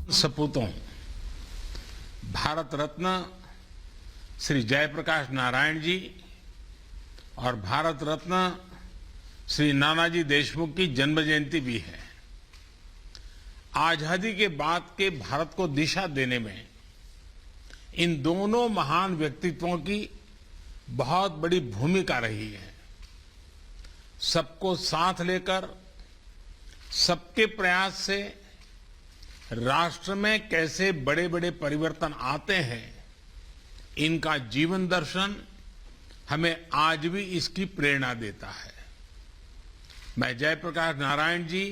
सपूतों भारत रत्न श्री जयप्रकाश नारायण जी और भारत रत्न श्री नानाजी देशमुख की जन्म जयंती भी है। आजादी के बाद के भारत को दिशा देने में इन दोनों महान व्यक्तित्वों की बहुत बड़ी भूमिका रही है। सबको साथ लेकर सबके प्रयास से राष्ट्र में कैसे बड़े बड़े परिवर्तन आते हैं, इनका जीवन दर्शन हमें आज भी इसकी प्रेरणा देता है। मैं जयप्रकाश नारायण जी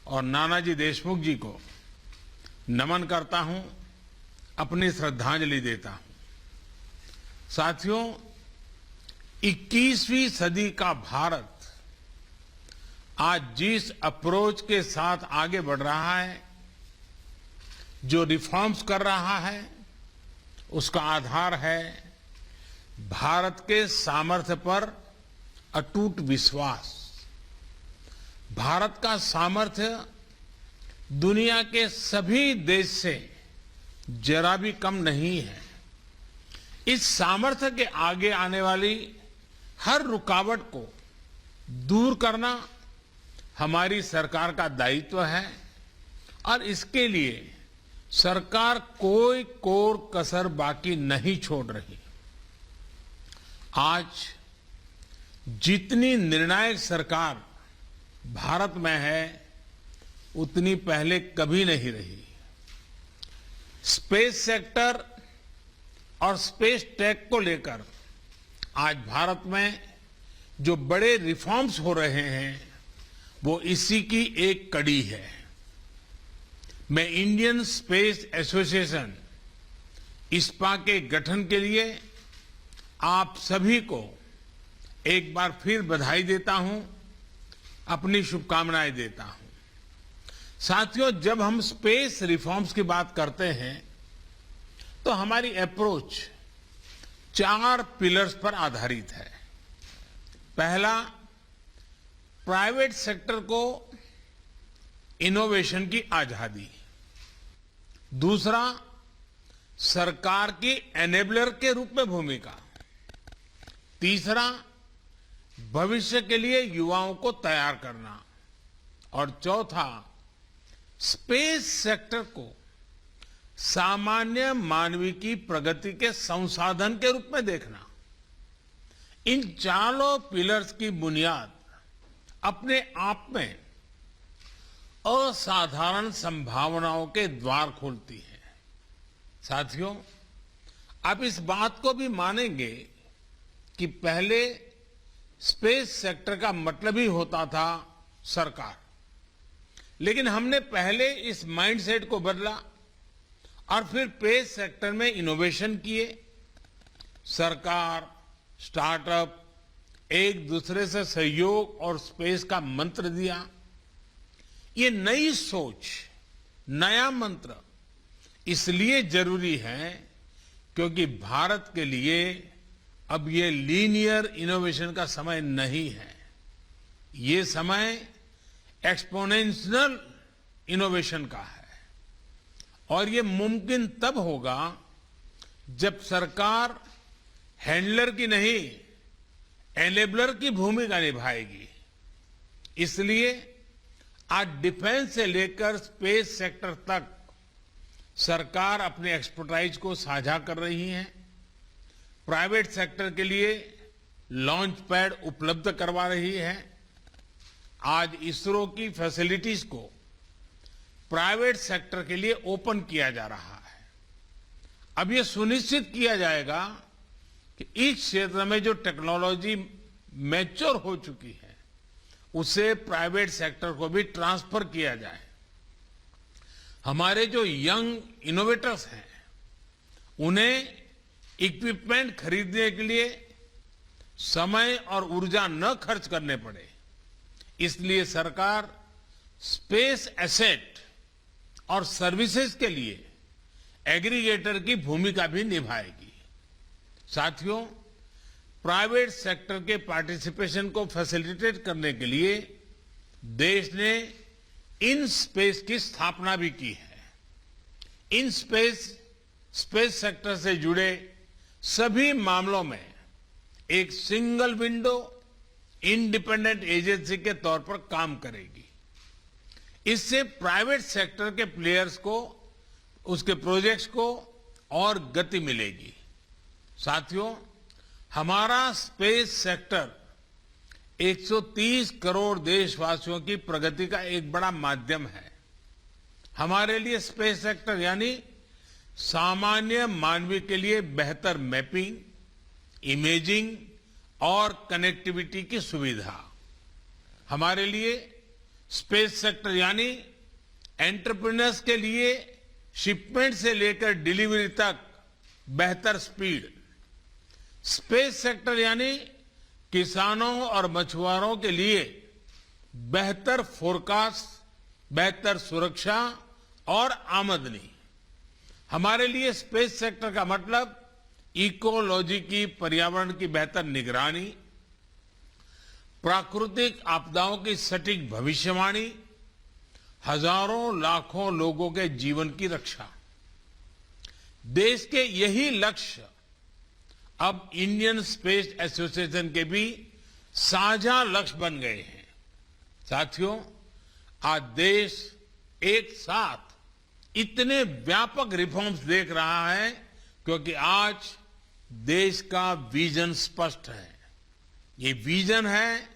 और नानाजी देशमुख जी को नमन करता हूं, अपनी श्रद्धांजलि देता हूं। साथियों, 21वीं सदी का भारत आज जिस अप्रोच के साथ आगे बढ़ रहा है, जो रिफॉर्म्स कर रहा है, उसका आधार है भारत के सामर्थ्य पर अटूट विश्वास। भारत का सामर्थ्य दुनिया के सभी देश से जरा भी कम नहीं है। इस सामर्थ्य के आगे आने वाली हर रुकावट को दूर करना हमारी सरकार का दायित्व है और इसके लिए सरकार कोई कोर कसर बाकी नहीं छोड़ रही। आज जितनी निर्णायक सरकार भारत में है, उतनी पहले कभी नहीं रही। स्पेस सेक्टर और स्पेस टेक को लेकर आज भारत में जो बड़े रिफॉर्म्स हो रहे हैं, वो इसी की एक कड़ी है। मैं इंडियन स्पेस एसोसिएशन इस्पा के गठन के लिए आप सभी को एक बार फिर बधाई देता हूं, अपनी शुभकामनाएं देता हूं। साथियों, जब हम स्पेस रिफॉर्म्स की बात करते हैं तो हमारी अप्रोच 4 पिलर्स पर आधारित है। पहला, प्राइवेट सेक्टर को इनोवेशन की आजादी। दूसरा, सरकार की एनेबलर के रूप में भूमिका। तीसरा, भविष्य के लिए युवाओं को तैयार करना। और चौथा, स्पेस सेक्टर को सामान्य मानवीय की प्रगति के संसाधन के रूप में देखना। इन चारों पिलर्स की बुनियाद अपने आप में असाधारण संभावनाओं के द्वार खोलती है। साथियों, आप इस बात को भी मानेंगे कि पहले स्पेस सेक्टर का मतलब ही होता था सरकार, लेकिन हमने पहले इस माइंडसेट को बदला और फिर स्पेस सेक्टर में इनोवेशन किए। सरकार, स्टार्टअप एक दूसरे से सहयोग और स्पेस का मंत्र दिया। ये नई सोच, नया मंत्र इसलिए जरूरी है क्योंकि भारत के लिए अब ये लीनियर इनोवेशन का समय नहीं है। ये समय एक्सपोनेंशियल इनोवेशन का है और ये मुमकिन तब होगा जब सरकार हैंडलर की नहीं, एनेबलर की भूमिका निभाएगी। इसलिए आज डिफेंस से लेकर स्पेस सेक्टर तक सरकार अपने एक्सपर्टाइज को साझा कर रही है। प्राइवेट सेक्टर के लिए लॉन्च पैड उपलब्ध करवा रही है। आज इसरो की फैसिलिटीज को प्राइवेट सेक्टर के लिए ओपन किया जा रहा है। अब यह सुनिश्चित किया जाएगा कि इस क्षेत्र में जो टेक्नोलॉजी मैच्योर हो चुकी है, उसे प्राइवेट सेक्टर को भी ट्रांसफर किया जाए। हमारे जो यंग इनोवेटर्स हैं, उन्हें इक्विपमेंट खरीदने के लिए समय और ऊर्जा न खर्च करने पड़े, इसलिए सरकार स्पेस एसेट और सर्विसेज के लिए एग्रीगेटर की भूमिका भी निभाएगी। साथियों, प्राइवेट सेक्टर के पार्टिसिपेशन को फैसिलिटेट करने के लिए देश ने इन स्पेस की स्थापना भी की है। इन स्पेस सेक्टर से जुड़े सभी मामलों में एक सिंगल विंडो इंडिपेंडेंट एजेंसी के तौर पर काम करेगी। इससे प्राइवेट सेक्टर के प्लेयर्स को, उसके प्रोजेक्ट्स को और गति मिलेगी। साथियों, हमारा स्पेस सेक्टर 130 करोड़ देशवासियों की प्रगति का एक बड़ा माध्यम है। हमारे लिए स्पेस सेक्टर यानी सामान्य मानवीय के लिए बेहतर मैपिंग, इमेजिंग और कनेक्टिविटी की सुविधा। हमारे लिए स्पेस सेक्टर यानी एंटरप्रेन्योर्स के लिए शिपमेंट से लेकर डिलीवरी तक बेहतर स्पीड। स्पेस सेक्टर यानी किसानों और मछुआरों के लिए बेहतर फोरकास्ट, बेहतर सुरक्षा और आमदनी। हमारे लिए स्पेस सेक्टर का मतलब इकोलॉजी की, पर्यावरण की बेहतर निगरानी, प्राकृतिक आपदाओं की सटीक भविष्यवाणी, हजारों लाखों लोगों के जीवन की रक्षा। देश के यही लक्ष्य अब इंडियन स्पेस एसोसिएशन के भी साझा लक्ष्य बन गए हैं। साथियों, आज देश एक साथ इतने व्यापक रिफॉर्म्स देख रहा है क्योंकि आज देश का विजन स्पष्ट है। ये विजन है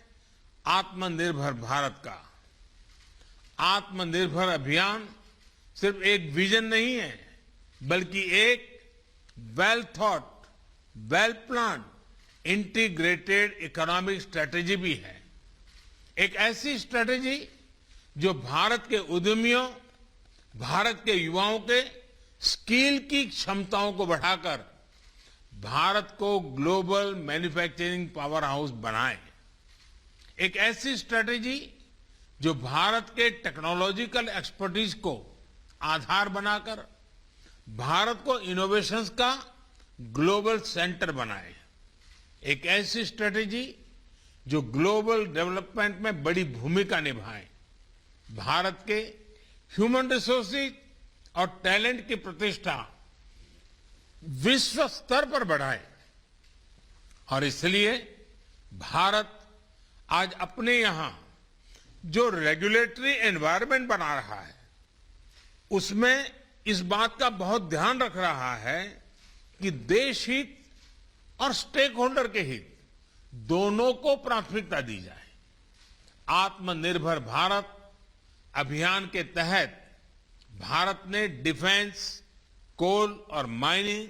आत्मनिर्भर भारत का। आत्मनिर्भर अभियान सिर्फ एक विजन नहीं है, बल्कि एक well thought, well plan, integrated economic strategy भी है। एक ऐसी स्ट्रेटेजी जो भारत के उद्यमियों, भारत के युवाओं के स्किल की क्षमताओं को बढ़ाकर भारत को ग्लोबल मैन्युफैक्चरिंग पावर हाउस बनाए। एक ऐसी स्ट्रेटेजी जो भारत के टेक्नोलॉजिकल एक्सपर्टीज को आधार बनाकर भारत को इनोवेशंस का ग्लोबल सेंटर बनाए। एक ऐसी स्ट्रेटेजी जो ग्लोबल डेवलपमेंट में बड़ी भूमिका निभाए, भारत के ह्यूमन रिसोर्सेज और टैलेंट की प्रतिष्ठा विश्व स्तर पर बढ़ाए। और इसलिए भारत आज अपने यहां जो रेगुलेटरी एनवायरनमेंट बना रहा है, उसमें इस बात का बहुत ध्यान रख रहा है कि देश हित और स्टेक होल्डर के हित दोनों को प्राथमिकता दी जाए। आत्मनिर्भर भारत अभियान के तहत भारत ने डिफेंस, कोल और माइनिंग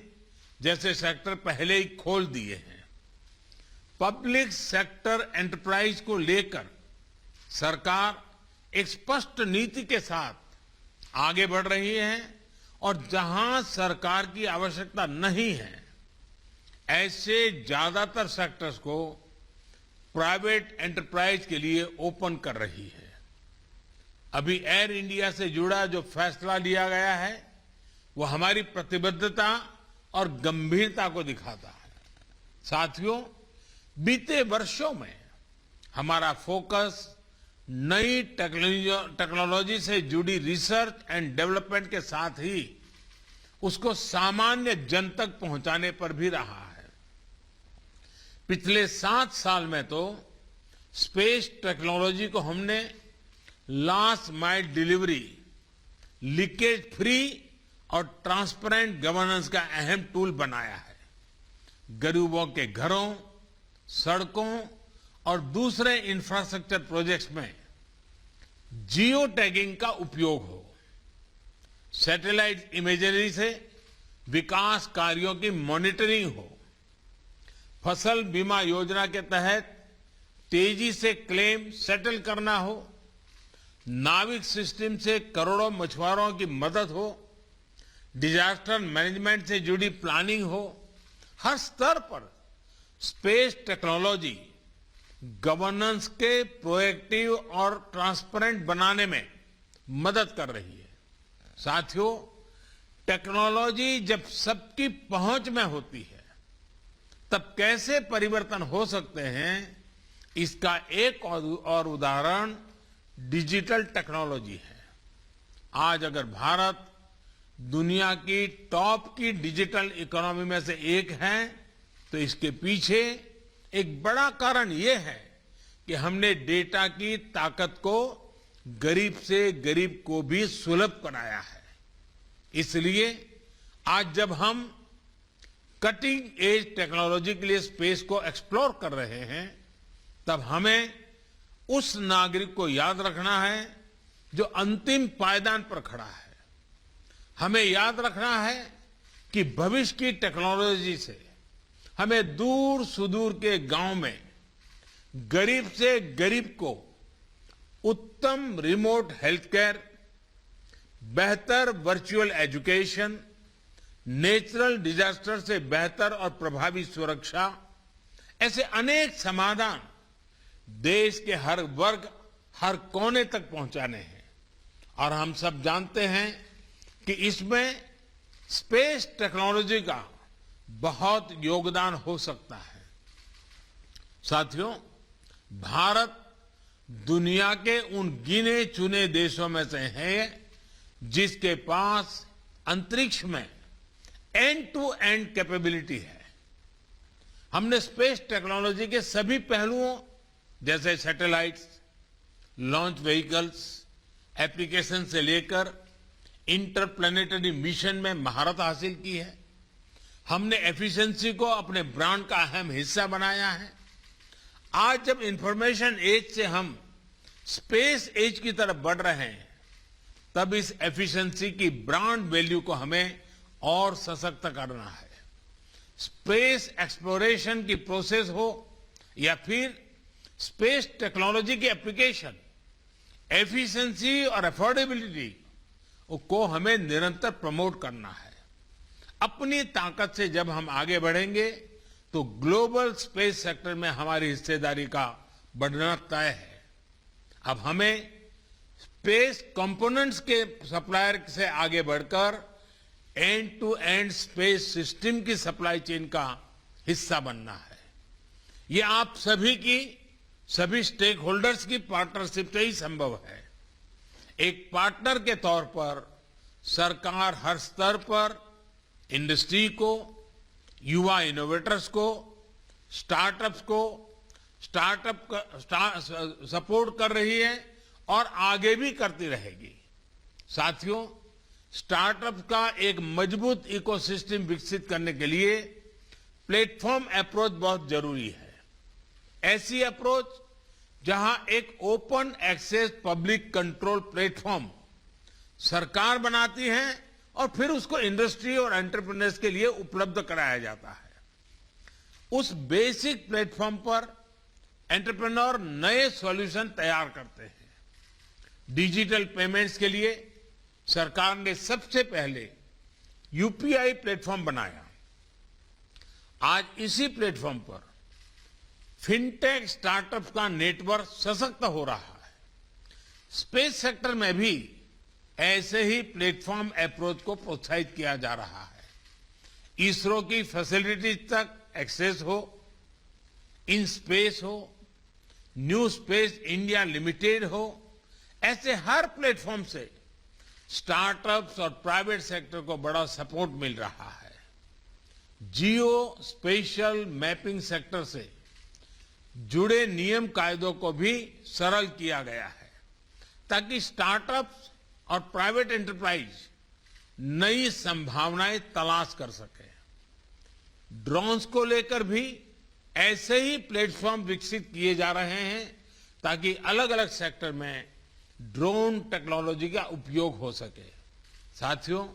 जैसे सेक्टर पहले ही खोल दिए हैं। पब्लिक सेक्टर एंटरप्राइज को लेकर सरकार एक स्पष्ट नीति के साथ आगे बढ़ रही है और जहां सरकार की आवश्यकता नहीं है, ऐसे ज्यादातर सेक्टर्स को प्राइवेट एंटरप्राइज के लिए ओपन कर रही है। अभी एयर इंडिया से जुड़ा जो फैसला लिया गया है, वो हमारी प्रतिबद्धता और गंभीरता को दिखाता है। साथियों, बीते वर्षों में हमारा फोकस नई टेक्नोलॉजी से जुड़ी रिसर्च एंड डेवलपमेंट के साथ ही उसको सामान्य जन तक पहुंचाने पर भी रहा है। पिछले 7 साल में तो स्पेस टेक्नोलॉजी को हमने last mile delivery, leakage free और ट्रांसपेरेंट गवर्नेंस का अहम टूल बनाया है। गरीबों के घरों, सड़कों और दूसरे इंफ्रास्ट्रक्चर प्रोजेक्ट्स में जियो टैगिंग का उपयोग हो, सैटेलाइट इमेजरी से विकास कार्यों की मॉनिटरिंग हो, फसल बीमा योजना के तहत तेजी से क्लेम सेटल करना हो, नाविक सिस्टम से करोड़ों मछुआरों की मदद हो, डिजास्टर मैनेजमेंट से जुड़ी प्लानिंग हो। हर स्तर पर स्पेस टेक्नोलॉजी गवर्नेंस के प्रोएक्टिव और ट्रांसपेरेंट बनाने में मदद कर रही है। साथियों, टेक्नोलॉजी जब सबकी पहुंच में होती है, तब कैसे परिवर्तन हो सकते हैं, इसका एक और उदाहरण डिजिटल टेक्नोलॉजी है। आज अगर भारत दुनिया की टॉप की डिजिटल इकोनॉमी में से एक है, तो इसके पीछे एक बड़ा कारण ये है कि हमने डेटा की ताकत को गरीब से गरीब को भी सुलभ बनाया है। इसलिए आज जब हम कटिंग एज टेक्नोलॉजी के लिए स्पेस को एक्सप्लोर कर रहे हैं, तब हमें उस नागरिक को याद रखना है जो अंतिम पायदान पर खड़ा है। हमें याद रखना है कि भविष्य की टेक्नोलॉजी से हमें दूर सुदूर के गांव में गरीब से गरीब को उत्तम रिमोट हेल्थ केयर, बेहतर वर्चुअल एजुकेशन, नेचुरल डिजास्टर से बेहतर और प्रभावी सुरक्षा, ऐसे अनेक समाधान देश के हर वर्ग, हर कोने तक पहुंचाने हैं। और हम सब जानते हैं कि इसमें स्पेस टेक्नोलॉजी का बहुत योगदान हो सकता है। साथियों, भारत दुनिया के उन गिने चुने देशों में से है जिसके पास अंतरिक्ष में एंड टू एंड कैपेबिलिटी है। हमने स्पेस टेक्नोलॉजी के सभी पहलुओं जैसे सैटेलाइट्स, लॉन्च व्हीकल्स, एप्लीकेशन से लेकर इंटरप्लैनेटरी मिशन में महारत हासिल की है। हमने एफिशिएंसी को अपने ब्रांड का अहम हिस्सा बनाया है। आज जब इंफॉर्मेशन एज से हम स्पेस एज की तरफ बढ़ रहे हैं, तब इस एफिशिएंसी की ब्रांड वैल्यू को हमें और सशक्त करना है। स्पेस एक्सप्लोरेशन की प्रोसेस हो या फिर स्पेस टेक्नोलॉजी की एप्लीकेशन, एफिशिएंसी और अफोर्डेबिलिटी को हमें निरंतर प्रमोट करना है। अपनी ताकत से जब हम आगे बढ़ेंगे तो ग्लोबल स्पेस सेक्टर में हमारी हिस्सेदारी का बढ़ना तय है। अब हमें स्पेस कंपोनेंट्स के सप्लायर से आगे बढ़कर end to end space system की सप्लाई चेन का हिस्सा बनना है। ये आप सभी की, सभी स्टेक होल्डर्स की पार्टनरशिप से ही संभव है। एक पार्टनर के तौर पर सरकार हर स्तर पर इंडस्ट्री को, युवा इनोवेटर्स को, स्टार्टअप्स को सपोर्ट कर रही है और आगे भी करती रहेगी। साथियों, स्टार्टअप का एक मजबूत इकोसिस्टम विकसित करने के लिए प्लेटफॉर्म अप्रोच बहुत जरूरी है। ऐसी अप्रोच जहां एक open access public control platform सरकार बनाती है और फिर उसको इंडस्ट्री और एंटरप्रेन्योर्स के लिए उपलब्ध कराया जाता है। उस बेसिक प्लेटफॉर्म पर एंटरप्रेन्योर नए सॉल्यूशन तैयार करते हैं। डिजिटल पेमेंट्स के लिए सरकार ने सबसे पहले यूपीआई प्लेटफॉर्म बनाया। आज इसी प्लेटफॉर्म पर फिनटेक स्टार्टअप का नेटवर्क सशक्त हो रहा है। स्पेस सेक्टर में भी ऐसे ही प्लेटफॉर्म अप्रोच को प्रोत्साहित किया जा रहा है। इसरो की फैसिलिटीज तक एक्सेस हो, इन स्पेस हो, न्यू स्पेस इंडिया लिमिटेड हो, ऐसे हर प्लेटफॉर्म से स्टार्टअप्स और प्राइवेट सेक्टर को बड़ा सपोर्ट मिल रहा है। जियो स्पेशल मैपिंग सेक्टर से जुड़े नियम कायदों को भी सरल किया गया है ताकि स्टार्टअप्स और प्राइवेट एंटरप्राइज नई संभावनाएं तलाश कर सके। ड्रोन्स को लेकर भी ऐसे ही प्लेटफॉर्म विकसित किए जा रहे हैं ताकि अलग अलग सेक्टर में ड्रोन टेक्नोलॉजी का उपयोग हो सके। साथियों,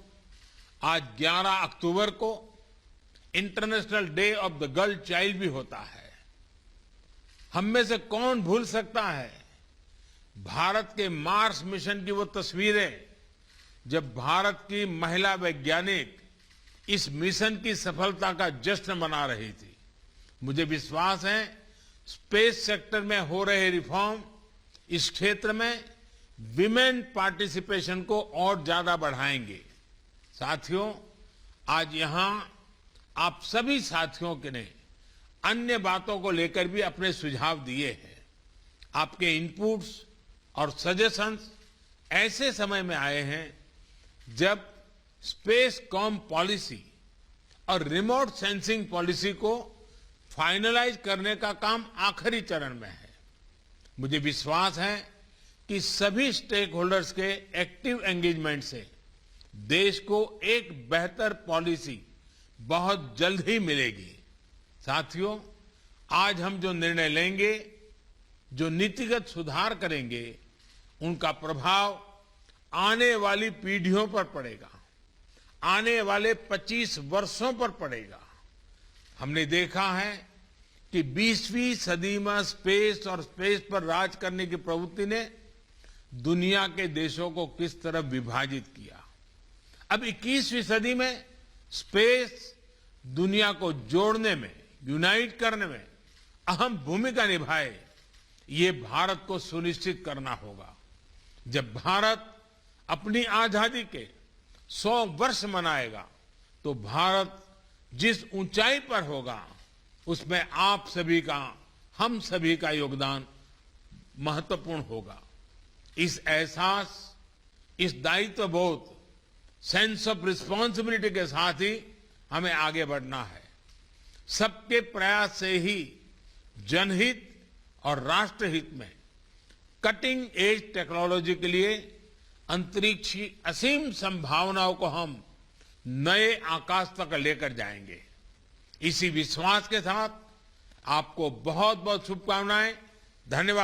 आज 11 अक्टूबर को international day of the girl child भी होता है। हम में से कौन भूल सकता है भारत के मार्स मिशन की वो तस्वीरें, जब भारत की महिला वैज्ञानिक इस मिशन की सफलता का जश्न मना रही थी। मुझे विश्वास है स्पेस सेक्टर में हो रहे रिफॉर्म इस क्षेत्र में विमेन पार्टिसिपेशन को और ज्यादा बढ़ाएंगे। साथियों, आज यहां आप सभी साथियों के ने अन्य बातों को लेकर भी अपने सुझाव दिए हैं। आपके इनपुट्स और सजेशंस ऐसे समय में आए हैं जब स्पेसकॉम पॉलिसी और रिमोट सेंसिंग पॉलिसी को फाइनलाइज करने का काम आखिरी चरण में है। मुझे विश्वास है कि सभी स्टेक होल्डर्स के एक्टिव एंगेजमेंट से देश को एक बेहतर पॉलिसी बहुत जल्द ही मिलेगी। साथियों, आज हम जो निर्णय लेंगे, जो नीतिगत सुधार करेंगे, उनका प्रभाव आने वाली पीढ़ियों पर पड़ेगा, आने वाले 25 वर्षों पर पड़ेगा। हमने देखा है कि 20वीं सदी में स्पेस और स्पेस पर राज करने की प्रवृत्ति ने दुनिया के देशों को किस तरह विभाजित किया। अब 21वीं सदी में स्पेस दुनिया को जोड़ने में, यूनाइट करने में अहम भूमिका निभाए, ये भारत को सुनिश्चित करना होगा। जब भारत अपनी आजादी के 100 वर्ष मनाएगा तो भारत जिस ऊंचाई पर होगा उसमें आप सभी का, हम सभी का योगदान महत्वपूर्ण होगा। इस एहसास, इस दायित्व बोध, सेंस ऑफ रिस्पॉन्सिबिलिटी के साथ ही हमें आगे बढ़ना है। सबके प्रयास से ही जनहित और राष्ट्रहित में कटिंग एज टेक्नोलॉजी के लिए अंतरिक्ष की असीम संभावनाओं को हम नए आकाश तक लेकर जाएंगे। इसी विश्वास के साथ आपको बहुत बहुत शुभकामनाएं। धन्यवाद।